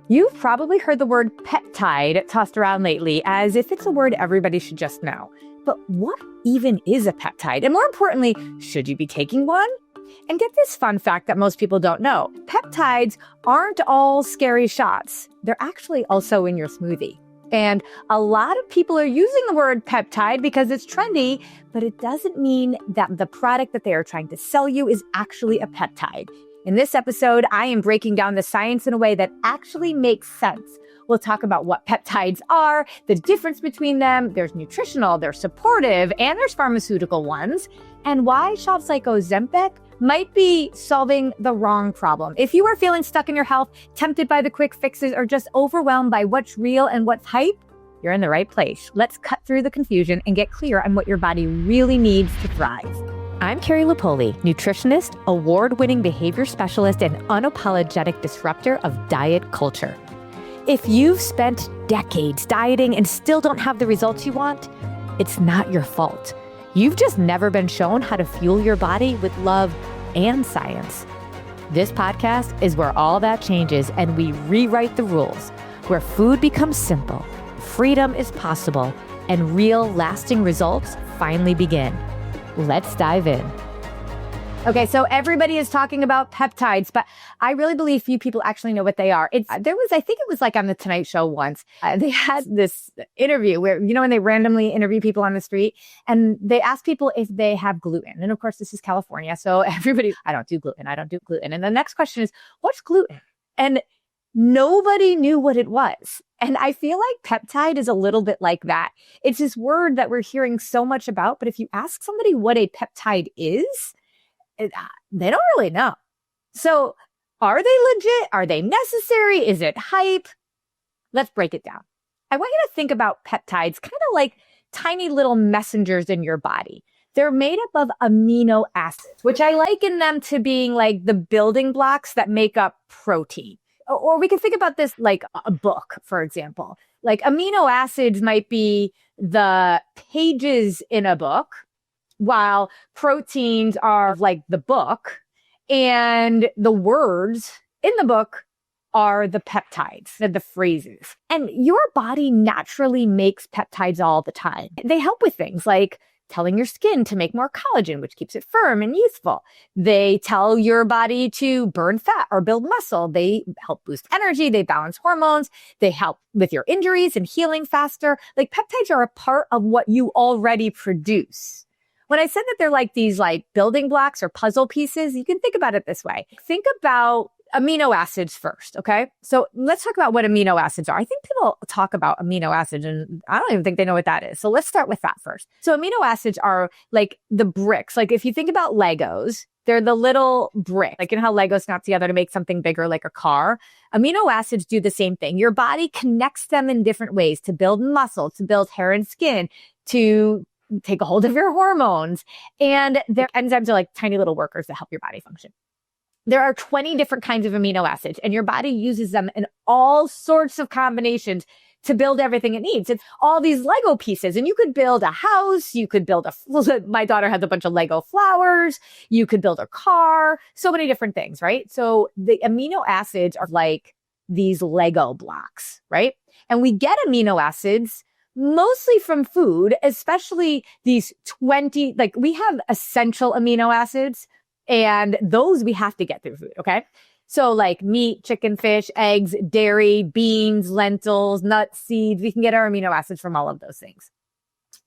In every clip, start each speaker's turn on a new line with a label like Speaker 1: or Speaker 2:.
Speaker 1: You've probably heard the word peptide tossed around lately as if it's a word everybody should just know. But what even is a peptide? And more importantly, should you be taking one? And get this fun fact that most people don't know. Peptides aren't all scary shots. They're actually also in your smoothie. And a lot of people are using the word peptide because it's trendy, but it doesn't mean that the product that they are trying to sell you is actually a peptide. In this episode, I am breaking down the science in a way that actually makes sense. We'll talk about what peptides are, the difference between them. There's nutritional, there's supportive, and there's pharmaceutical ones, and why shops like Ozempic might be solving the wrong problem. If you are feeling stuck in your health, tempted by the quick fixes, or just overwhelmed by what's real and what's hype, you're in the right place. Let's cut through the confusion and get clear on what your body really needs to thrive. I'm Carrie Lupoli, nutritionist, award-winning behavior specialist, and unapologetic disruptor of diet culture. If you've spent decades dieting and still don't have the results you want, it's not your fault. You've just never been shown how to fuel your body with love and science. This podcast is where all that changes and we rewrite the rules, where food becomes simple, freedom is possible, and real lasting results finally begin. Let's dive in. Okay, so everybody is talking about peptides, but I really believe few people actually know what they are. I think it was like on the Tonight Show once, they had this interview where, when they randomly interview people on the street and they ask people if they have gluten. And of course, this is California. So everybody, I don't do gluten. And the next question is, what's gluten? And nobody knew what it was. And I feel like peptide is a little bit like that. It's this word that we're hearing so much about, but if you ask somebody what a peptide is, they don't really know. So are they legit? Are they necessary? Is it hype? Let's break it down. I want you to think about peptides kind of like tiny little messengers in your body. They're made up of amino acids, which I liken them to being like the building blocks that make up protein. Or we can think about this like a book, for example. Like amino acids might be the pages in a book, while proteins are like the book, and the words in the book are the peptides, the phrases. And your body naturally makes peptides all the time. They help with things like telling your skin to make more collagen, which keeps it firm and youthful. They tell your body to burn fat or build muscle. They help boost energy. They balance hormones. They help with your injuries and healing faster. Like peptides are a part of what you already produce. When I said that they're like these like building blocks or puzzle pieces, you can think about it this way. Think about amino acids first, okay? So let's talk about what amino acids are. I think people talk about amino acids and I don't even think they know what that is. So let's start with that first. So amino acids are like the bricks. Like if you think about Legos, they're the little brick, like how Legos snap together to make something bigger like a car. Amino acids do the same thing. Your body connects them in different ways to build muscle, to build hair and skin, to take a hold of your hormones. And their enzymes are like tiny little workers that help your body function. There are 20 different kinds of amino acids, and your body uses them in all sorts of combinations to build everything it needs. It's all these Lego pieces, and you could build a house. You could build my daughter has a bunch of Lego flowers. You could build a car, so many different things, right? So the amino acids are like these Lego blocks, right? And we get amino acids mostly from food, especially these 20, like we have essential amino acids, and those we have to get through food, okay? So like meat, chicken, fish, eggs, dairy, beans, lentils, nuts, seeds, we can get our amino acids from all of those things.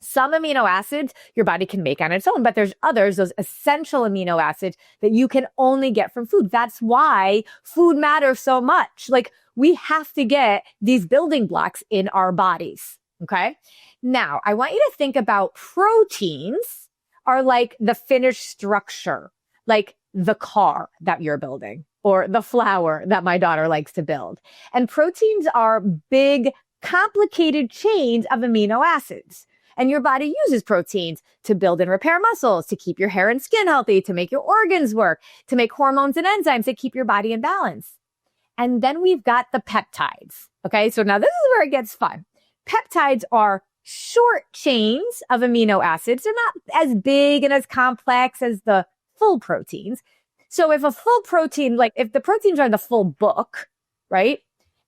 Speaker 1: Some amino acids your body can make on its own, but there's others, those essential amino acids that you can only get from food. That's why food matters so much. Like we have to get these building blocks in our bodies, okay? Now, I want you to think about proteins are like the finished structure, like the car that you're building or the flower that my daughter likes to build. And proteins are big, complicated chains of amino acids. And your body uses proteins to build and repair muscles, to keep your hair and skin healthy, to make your organs work, to make hormones and enzymes that keep your body in balance. And then we've got the peptides. Okay, so now this is where it gets fun. Peptides are short chains of amino acids. They're not as big and as complex as the full proteins. So if a full protein, like if the proteins are the full book, right?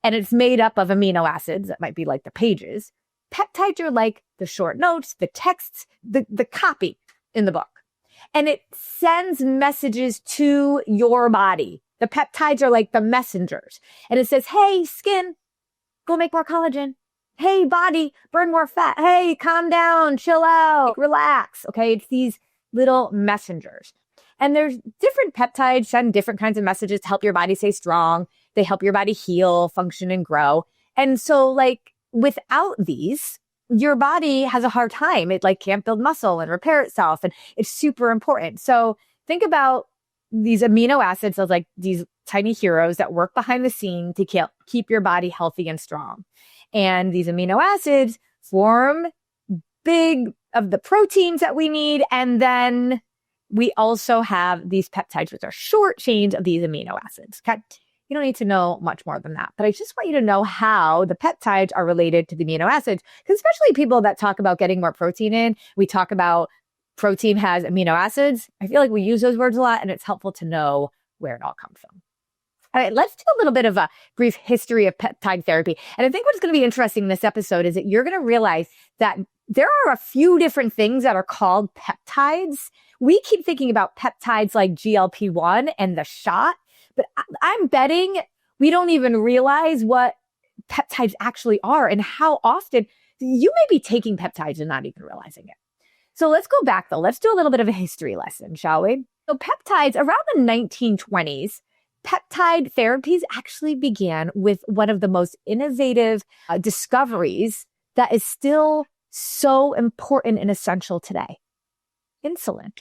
Speaker 1: and it's made up of amino acids that might be like the pages. Peptides are like the short notes, the texts, the copy in the book. And it sends messages to your body. The peptides are like the messengers. And it says, hey, skin, go make more collagen. Hey, body, burn more fat. Hey, calm down, chill out, relax. Okay, it's these little messengers. And there's different peptides send different kinds of messages to help your body stay strong. They help your body heal, function, and grow. And so like without these, your body has a hard time. It like can't build muscle and repair itself. And it's super important. So think about these amino acids as like these tiny heroes that work behind the scene to keep your body healthy and strong. And these amino acids form big of the proteins that we need. And then we also have these peptides, which are short chains of these amino acids. Okay? You don't need to know much more than that. But I just want you to know how the peptides are related to the amino acids. Because especially people that talk about getting more protein in, we talk about protein has amino acids. I feel like we use those words a lot, and it's helpful to know where it all comes from. All right, let's do a little bit of a brief history of peptide therapy. And I think what's going to be interesting in this episode is that you're going to realize that there are a few different things that are called peptides. We keep thinking about peptides like GLP-1 and the shot, but I'm betting we don't even realize what peptides actually are and how often you may be taking peptides and not even realizing it. So let's go back though. Let's do a little bit of a history lesson, shall we? So peptides around the 1920s, peptide therapies actually began with one of the most innovative discoveries that is still so important and essential today. Insulin.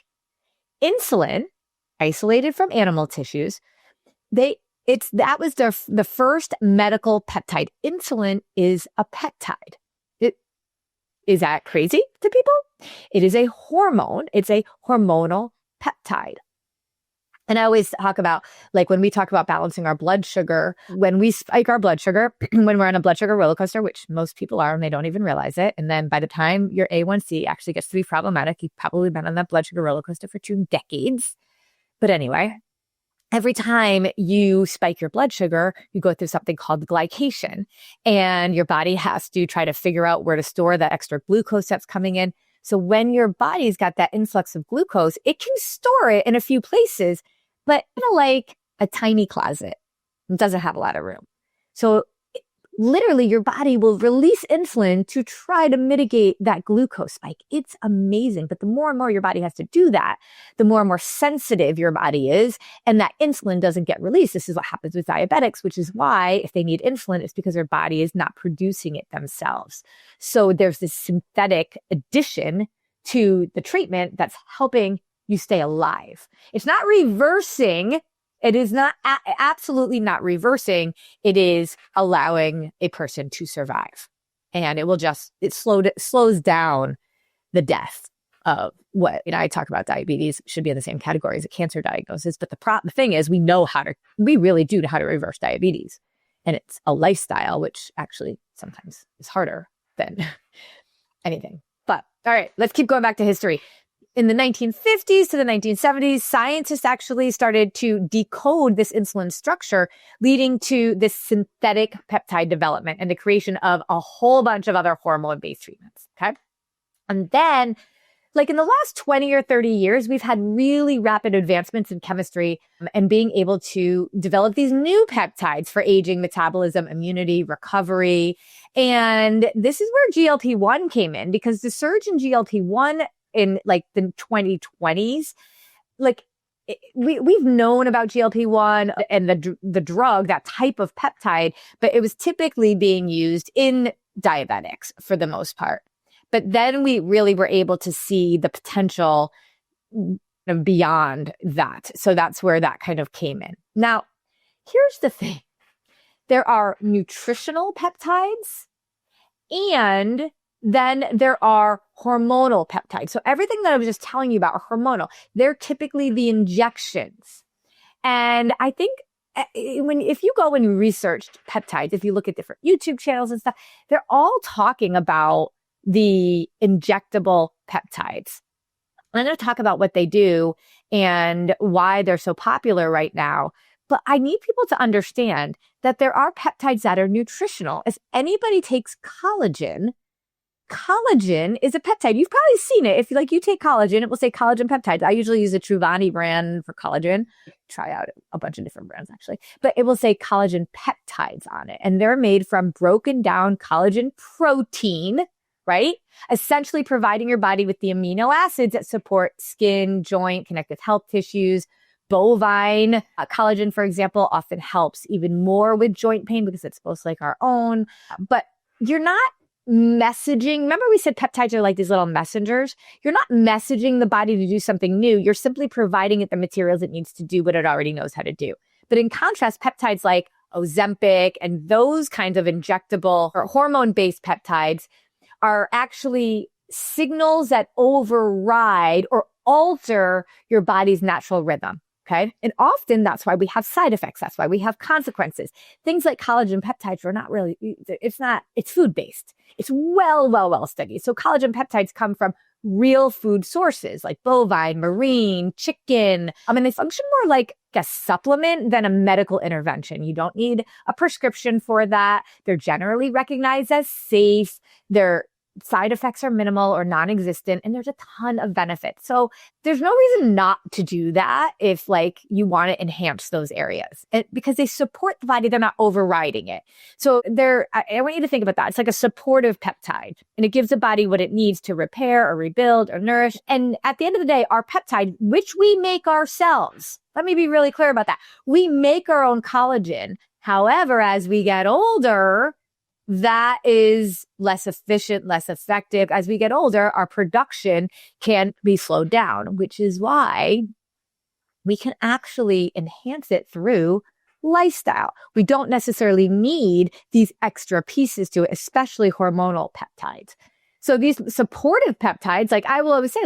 Speaker 1: Insulin, isolated from animal tissues, that was the first medical peptide. Insulin is a peptide. Is that crazy to people? It is a hormone. It's a hormonal peptide. And I always talk about, like when we talk about balancing our blood sugar, when we spike our blood sugar, when we're on a blood sugar roller coaster, which most people are and they don't even realize it. And then by the time your A1C actually gets to be problematic, you've probably been on that blood sugar roller coaster for 2 decades. But anyway, every time you spike your blood sugar, you go through something called glycation. And your body has to try to figure out where to store the extra glucose that's coming in. So when your body's got that influx of glucose, it can store it in a few places, but kind of like a tiny closet. It doesn't have a lot of room. So literally your body will release insulin to try to mitigate that glucose spike. It's amazing. But the more and more your body has to do that, the more and more sensitive your body is, and that insulin doesn't get released. This is what happens with diabetics, which is why if they need insulin, it's because their body is not producing it themselves. So there's this synthetic addition to the treatment that's helping you stay alive. It's not reversing. It is not absolutely not reversing. It is allowing a person to survive. And it slows down the death of what, I talk about diabetes should be in the same category as a cancer diagnosis. But the thing is, we really do know how to reverse diabetes. And it's a lifestyle, which actually sometimes is harder than anything. But all right, let's keep going back to history. In the 1950s to the 1970s, scientists actually started to decode this insulin structure, leading to this synthetic peptide development and the creation of a whole bunch of other hormone-based treatments, okay? And then, like in the last 20 or 30 years, we've had really rapid advancements in chemistry and being able to develop these new peptides for aging, metabolism, immunity, recovery. And this is where GLP-1 came in, because the surge in GLP-1 in like the 2020s, like we've known about GLP-1 and the drug, that type of peptide, but it was typically being used in diabetics for the most part. But then we really were able to see the potential beyond that. So that's where that kind of came in. Now, here's the thing. There are nutritional peptides and then there are hormonal peptides. So everything that I was just telling you about are hormonal. They're typically the injections. And I think if you go and you research peptides, if you look at different YouTube channels and stuff, they're all talking about the injectable peptides. I'm going to talk about what they do and why they're so popular right now. But I need people to understand that there are peptides that are nutritional. If anybody takes collagen is a peptide. You've probably seen it. If you take collagen, it will say collagen peptides. I usually use a Truvani brand for collagen. Try out a bunch of different brands actually, but it will say collagen peptides on it. And they're made from broken down collagen protein, right? Essentially providing your body with the amino acids that support skin, joint, connective health tissues. Bovine collagen, for example, often helps even more with joint pain because it's supposed to like our own. But you're not messaging. Remember we said peptides are like these little messengers. You're not messaging the body to do something new. You're simply providing it the materials it needs to do what it already knows how to do. But in contrast, peptides like Ozempic and those kinds of injectable or hormone-based peptides are actually signals that override or alter your body's natural rhythm. Okay. And often that's why we have side effects. That's why we have consequences. Things like collagen peptides are not really, it's food-based. It's well studied. So collagen peptides come from real food sources like bovine, marine, chicken. They function more like a supplement than a medical intervention. You don't need a prescription for that. They're generally recognized as safe. Their side effects are minimal or non-existent, and there's a ton of benefits. So there's no reason not to do that if you want to enhance those areas because they support the body. They're not overriding it. So I want you to think about that. It's like a supportive peptide, and it gives the body what it needs to repair or rebuild or nourish. And at the end of the day, our peptide, which we make ourselves, let me be really clear about that. We make our own collagen. However, as we get older, that is less efficient, less effective. As we get older, our production can be slowed down, which is why we can actually enhance it through lifestyle. We don't necessarily need these extra pieces to it, especially hormonal peptides. So these supportive peptides, I will always say,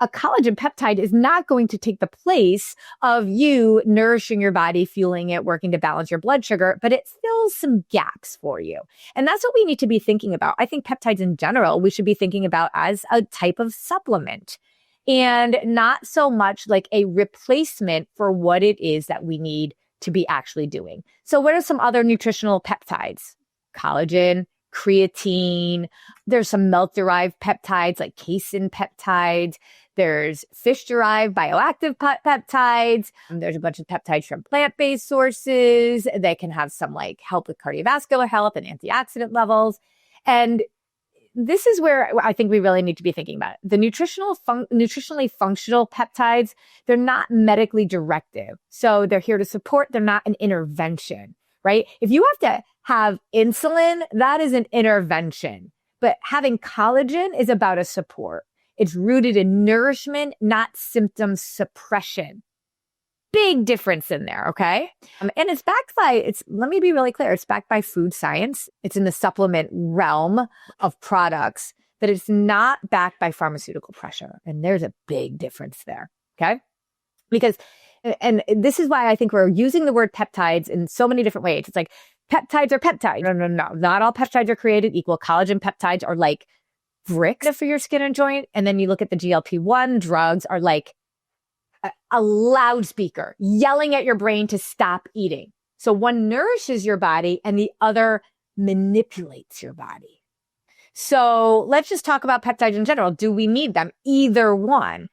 Speaker 1: a collagen peptide is not going to take the place of you nourishing your body, fueling it, working to balance your blood sugar, but it fills some gaps for you. And that's what we need to be thinking about. I think peptides in general, we should be thinking about as a type of supplement and not so much like a replacement for what it is that we need to be actually doing. So what are some other nutritional peptides? Collagen, creatine. There's some milk-derived peptides like casein peptides. There's fish-derived bioactive peptides. There's a bunch of peptides from plant-based sources. They can have some help with cardiovascular health and antioxidant levels. And this is where I think we really need to be thinking about it. The nutritionally functional peptides, they're not medically directive. So they're here to support. They're not an intervention, right? If you have to have insulin, that is an intervention. But having collagen is about a support. It's rooted in nourishment, not symptom suppression. Big difference in there, okay? And it's backed by, let me be really clear, it's backed by food science. It's in the supplement realm of products, but it's not backed by pharmaceutical pressure. And there's a big difference there, okay? And this is why I think we're using the word peptides in so many different ways. It's peptides are peptides. No. Not all peptides are created equal. Collagen peptides are like bricks for your skin and joint. And then you look at the GLP-1 drugs are like a loudspeaker yelling at your brain to stop eating. So one nourishes your body and the other manipulates your body. So let's just talk about peptides in general. Do we need them? Either one.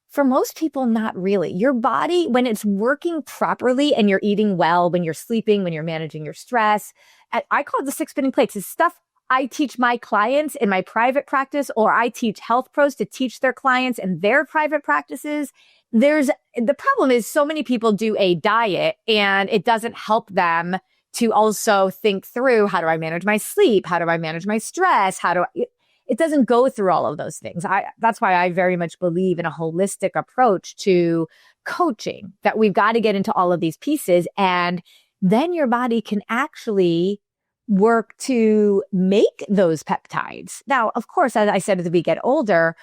Speaker 1: For most people, not really. Your body, when it's working properly and you're eating well, when you're sleeping, when you're managing your stress, I call it the 6 spinning plates. It's stuff I teach my clients in my private practice, or I teach health pros to teach their clients in their private practices. The problem is so many people do a diet and it doesn't help them to also think through, how do I manage my sleep? How do I manage my stress? It doesn't go through all of those things. That's why I very much believe in a holistic approach to coaching, that we've got to get into all of these pieces, and then your body can actually work to make those peptides. Now, of course, as I said, as we get older,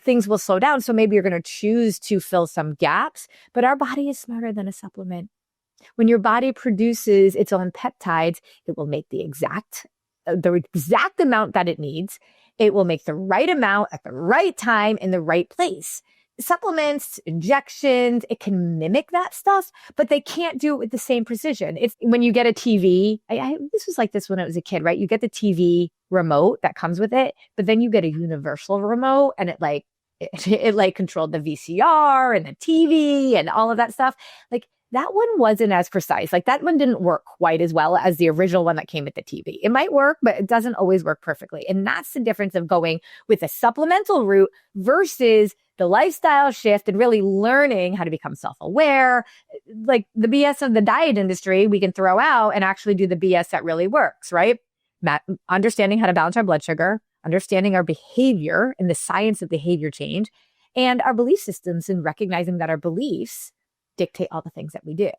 Speaker 1: things will slow down. So maybe you're going to choose to fill some gaps, but our body is smarter than a supplement. When your body produces its own peptides, it will make the exact amount that it needs. It will make the right amount at the right time in the right place. supplements, injections, it can mimic that stuff, but they can't do it with the same precision. It's when you get a TV, this was like this when I was a kid, right? You get the TV remote that comes with it, but then you get a universal remote and it like controlled the VCR and the TV and all of that stuff. Like that one wasn't as precise. Like that one didn't work quite as well as the original one that came with the TV. It might work, but it doesn't always work perfectly. And that's the difference of going with a supplemental route versus the lifestyle shift and really learning how to become self-aware. Like the BS of the diet industry, we can throw out and actually do the BS that really works, right? Understanding how to balance our blood sugar, understanding our behavior and the science of behavior change, and our belief systems, and recognizing that our beliefs dictate all the things that we do.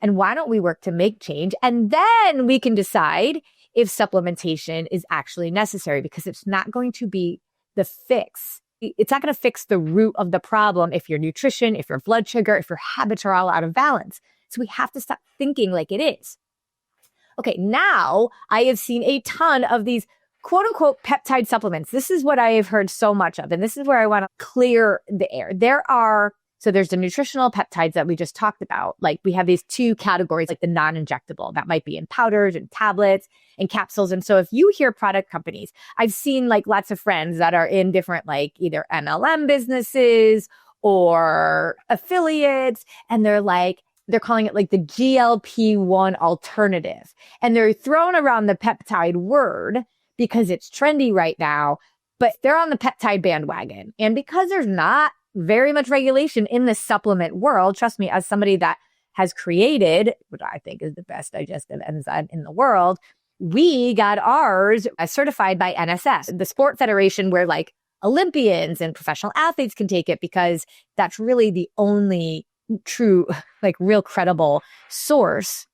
Speaker 1: And why don't we work to make change? And then we can decide if supplementation is actually necessary, because it's not going to be the fix. It's not going to fix the root of the problem if your nutrition, if your blood sugar, if your habits are all out of balance. So we have to stop thinking like it is. Okay, now I have seen a ton of these quote unquote peptide supplements. This is what I have heard so much of. And this is where I want to clear the air. There's the nutritional peptides that we just talked about. Like we have these two categories, like the non-injectable that might be in powders and tablets and capsules. And so if you hear product companies, I've seen like lots of friends that are in different, like either MLM businesses or affiliates, and they're calling it like the GLP-1 alternative. And they're throwing around the peptide word because it's trendy right now, but they're on the peptide bandwagon. And because there's not very much regulation in the supplement world, trust me, as somebody that has created, which I think is the best digestive enzyme in the world, we got ours certified by NSF, the sport federation where like Olympians and professional athletes can take it, because that's really the only true, like real credible source.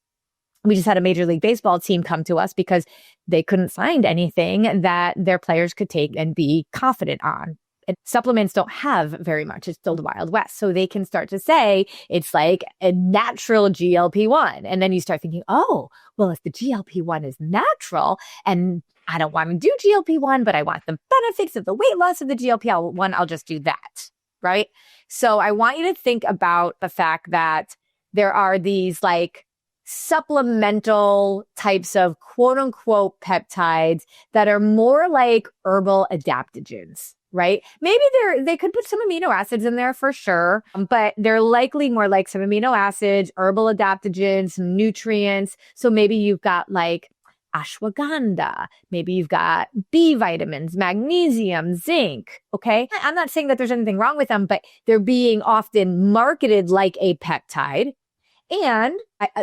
Speaker 1: We just had a Major League Baseball team come to us because they couldn't find anything that their players could take and be confident on. And supplements don't have very much. It's still the Wild West. So they can start to say it's like a natural GLP-1. And then you start thinking, oh, well, if the GLP-1 is natural and I don't want to do GLP-1, but I want the benefits of the weight loss of the GLP-1, I'll just do that, right? So I want you to think about the fact that there are these like supplemental types of quote unquote peptides that are more like herbal adaptogens. Right? Maybe they could put some amino acids in there for sure, but they're likely more like some amino acids, herbal adaptogens, some nutrients. So maybe you've got like ashwagandha. Maybe you've got B vitamins, magnesium, zinc. Okay. I'm not saying that there's anything wrong with them, but they're being often marketed like a peptide. And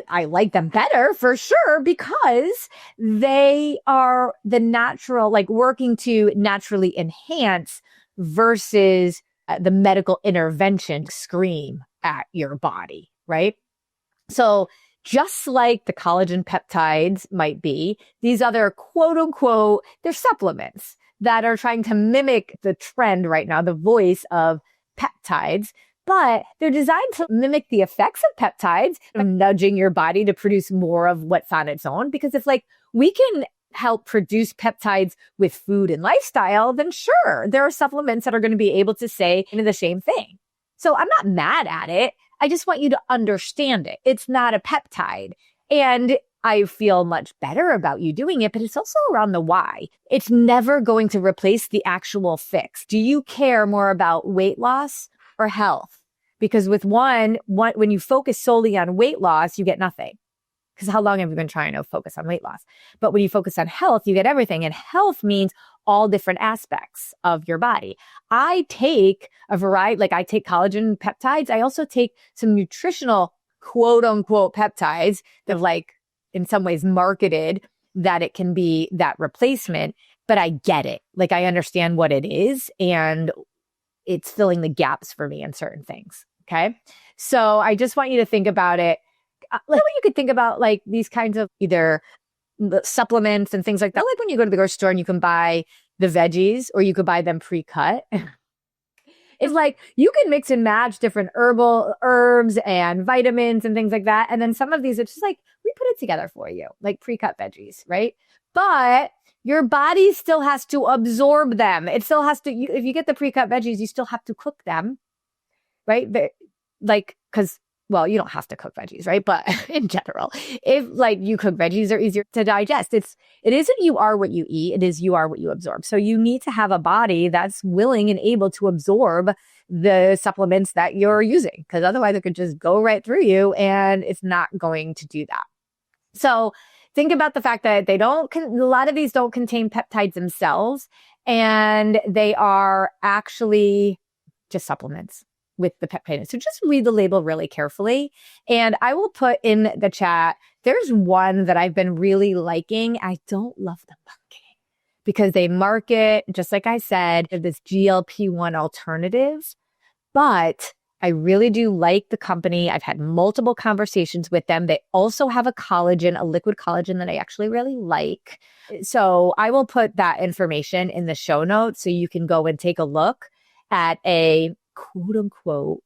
Speaker 1: I like them better for sure because they are the natural, like working to naturally enhance versus the medical intervention scream at your body, right? So just like the collagen peptides might be, these other quote unquote, they're supplements that are trying to mimic the trend right now, the voice of peptides. But they're designed to mimic the effects of peptides, nudging your body to produce more of what's on its own. Because if like we can help produce peptides with food and lifestyle, then sure, there are supplements that are going to be able to say the same thing. So I'm not mad at it. I just want you to understand it. It's not a peptide. And I feel much better about you doing it, but it's also around the why. It's never going to replace the actual fix. Do you care more about weight loss or health? Because with one, when you focus solely on weight loss, you get nothing. Because how long have you been trying to focus on weight loss? But when you focus on health, you get everything. And health means all different aspects of your body. I take a variety, like I take collagen peptides. I also take some nutritional quote unquote peptides that have like in some ways marketed that it can be that replacement, but I get it. Like I understand what it is and it's filling the gaps for me in certain things. Okay. So I just want you to think about it. Like you could think about like these kinds of either supplements and things like that. Like when you go to the grocery store and you can buy the veggies or you could buy them pre-cut. It's like you can mix and match different herbs and vitamins and things like that. And then some of these, it's just like, we put it together for you, like pre-cut veggies, right? But your body still has to absorb them. It still has to, if you get the pre-cut veggies, you still have to cook them. right? Because well, you don't have to cook veggies, right? But in general, if like you cook veggies, they're easier to digest. It isn't you are what you eat. It is you are what you absorb. So you need to have a body that's willing and able to absorb the supplements that you're using, because otherwise it could just go right through you and it's not going to do that. So think about the fact that a lot of these don't contain peptides themselves, and they are actually just supplements with the peptide. So just read the label really carefully. And I will put in the chat, there's one that I've been really liking. I don't love the marketing because they market, just like I said, this GLP-1 alternatives, but I really do like the company. I've had multiple conversations with them. They also have a liquid collagen that I actually really like. So I will put that information in the show notes so you can go and take a look at a quote unquote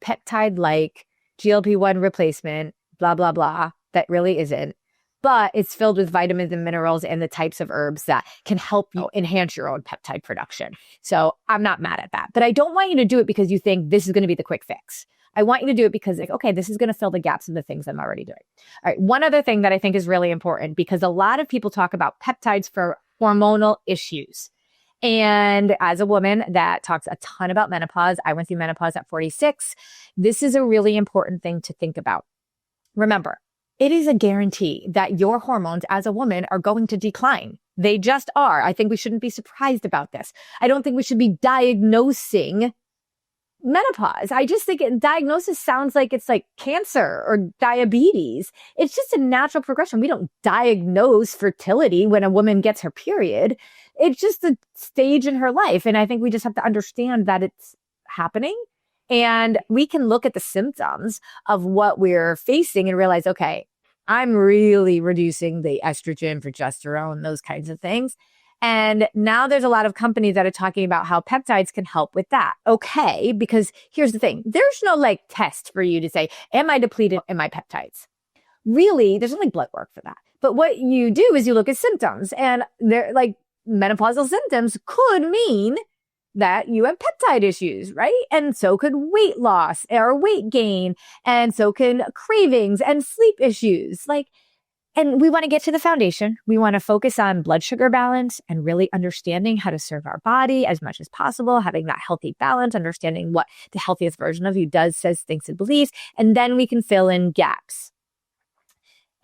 Speaker 1: peptide-like GLP-1 replacement, blah, blah, blah, that really isn't. But it's filled with vitamins and minerals and the types of herbs that can help you enhance your own peptide production. So I'm not mad at that. But I don't want you to do it because you think this is going to be the quick fix. I want you to do it because, like, okay, this is going to fill the gaps in the things I'm already doing. All right. One other thing that I think is really important, because a lot of people talk about peptides for hormonal issues. And as a woman that talks a ton about menopause, I went through menopause at 46. This is a really important thing to think about. Remember, it is a guarantee that your hormones as a woman are going to decline. They just are. I think we shouldn't be surprised about this. I don't think we should be diagnosing menopause. I just think diagnosis sounds like it's like cancer or diabetes. It's just a natural progression. We don't diagnose fertility when a woman gets her period. It's just a stage in her life. And I think we just have to understand that it's happening. And we can look at the symptoms of what we're facing and realize, okay, I'm really reducing the estrogen, progesterone, those kinds of things. And now there's a lot of companies that are talking about how peptides can help with that. Okay, because here's the thing. There's no like test for you to say, am I depleted in my peptides? Really, there's no blood work for that. But what you do is you look at symptoms, and they're like menopausal symptoms could mean that you have peptide issues, right? And so could weight loss or weight gain, and so can cravings and sleep issues. And we want to get to the foundation. We want to focus on blood sugar balance and really understanding how to serve our body as much as possible, having that healthy balance, understanding what the healthiest version of you does, says, thinks, and believes. And then we can fill in gaps.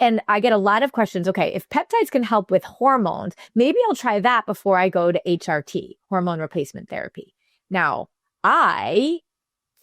Speaker 1: And I get a lot of questions. Okay, if peptides can help with hormones, maybe I'll try that before I go to HRT, hormone replacement therapy. Now, I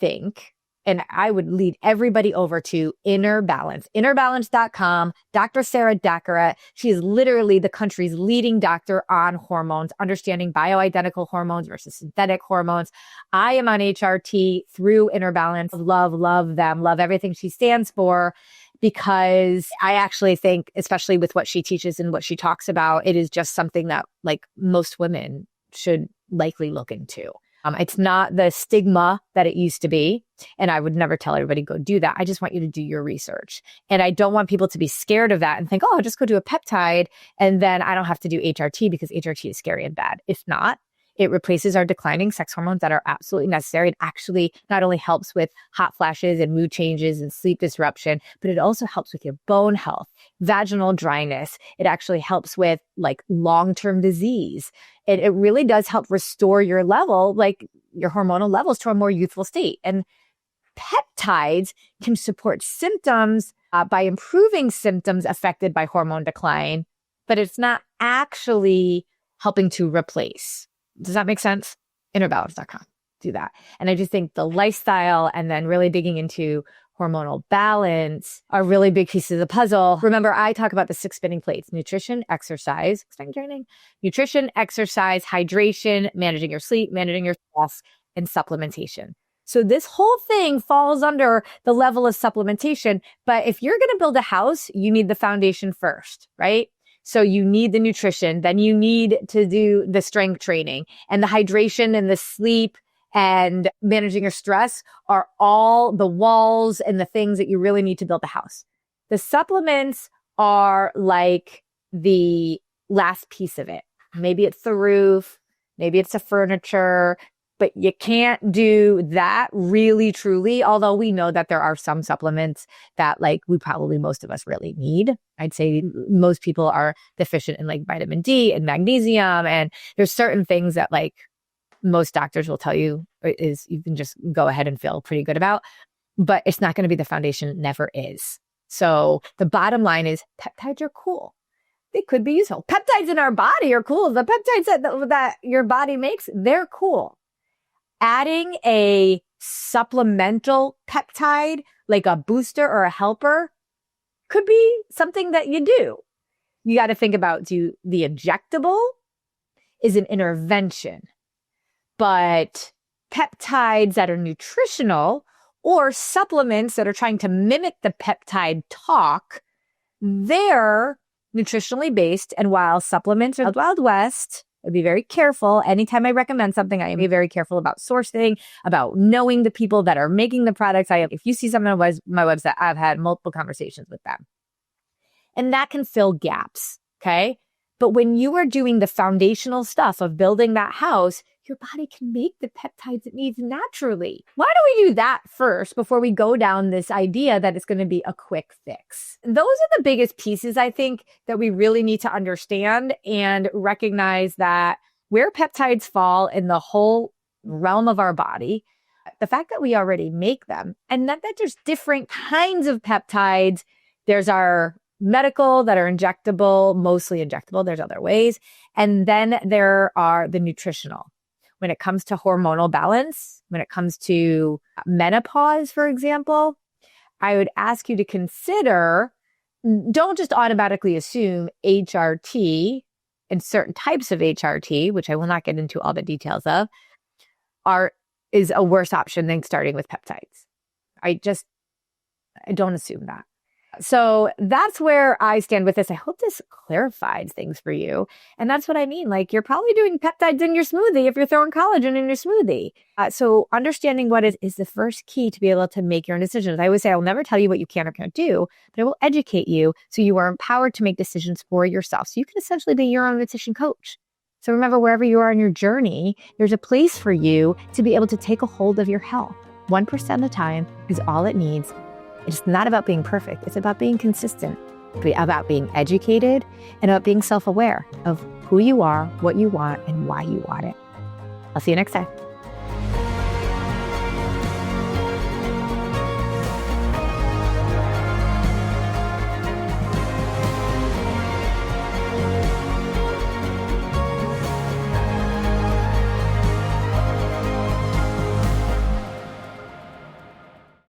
Speaker 1: think, and I would lead everybody over to Inner Balance, innerbalance.com, Dr. Sarah Dacaret. She is literally the country's leading doctor on hormones, understanding bioidentical hormones versus synthetic hormones. I am on HRT through Inner Balance. Love them, love everything she stands for, because I actually think, especially with what she teaches and what she talks about, it is just something that like most women should likely look into. It's not the stigma that it used to be. And I would never tell everybody go do that. I just want you to do your research. And I don't want people to be scared of that and think, oh, I'll just go do a peptide and then I don't have to do HRT because HRT is scary and bad. It's not. It replaces our declining sex hormones that are absolutely necessary. It actually not only helps with hot flashes and mood changes and sleep disruption, but it also helps with your bone health, vaginal dryness. It actually helps with like long-term disease. It really does help restore your level, like your hormonal levels, to a more youthful state. And peptides can support symptoms by improving symptoms affected by hormone decline, but it's not actually helping to replace. Does that make sense? Innerbalance.com. Do that. And I just think the lifestyle and then really digging into hormonal balance are really big pieces of the puzzle. Remember, I talk about the 6 spinning plates: nutrition, exercise, strength training, nutrition, exercise, hydration, managing your sleep, managing your stress, and supplementation. So this whole thing falls under the level of supplementation. But if you're going to build a house, you need the foundation first, right? So you need the nutrition, then you need to do the strength training, and the hydration and the sleep and managing your stress are all the walls and the things that you really need to build a house. The supplements are like the last piece of it. Maybe it's the roof, maybe it's the furniture, But you can't do that really, truly, although we know that there are some supplements that like most of us really need. I'd say most people are deficient in like vitamin D and magnesium. And there's certain things that like most doctors will tell you is you can just go ahead and feel pretty good about, but it's not going to be the foundation. It never is. So the bottom line is peptides are cool. They could be useful. Peptides in our body are cool. The peptides that your body makes, they're cool. Adding a supplemental peptide, like a booster or a helper, could be something that you do. You got to think about, the injectable is an intervention, but peptides that are nutritional or supplements that are trying to mimic the peptide talk, they're nutritionally based. And while supplements are Wild West, I'd be very careful. Anytime I recommend something, I am very careful about sourcing, about knowing the people that are making the products. If you see something on my website, I've had multiple conversations with them. And that can fill gaps, okay? But when you are doing the foundational stuff of building that house, your body can make the peptides it needs naturally. Why don't we do that first before we go down this idea that it's going to be a quick fix? Those are the biggest pieces, I think, that we really need to understand and recognize that where peptides fall in the whole realm of our body, the fact that we already make them, and that there's different kinds of peptides. There's our medical that are injectable, mostly injectable. There's other ways. And then there are the nutritional. When it comes to hormonal balance, when it comes to menopause, for example, I would ask you to consider, don't just automatically assume HRT and certain types of HRT, which I will not get into all the details of, is a worse option than starting with peptides. I don't assume that. So that's where I stand with this. I hope this clarifies things for you. And that's what I mean. Like, you're probably doing peptides in your smoothie if you're throwing collagen in your smoothie. So understanding what is the first key to be able to make your own decisions. I always say I will never tell you what you can or can't do, but I will educate you so you are empowered to make decisions for yourself. So you can essentially be your own nutrition coach. So remember, wherever you are in your journey, there's a place for you to be able to take a hold of your health. 1% at a time is all it needs. It's not about being perfect. It's about being consistent, about being educated, and about being self-aware of who you are, what you want, and why you want it. I'll see you next time.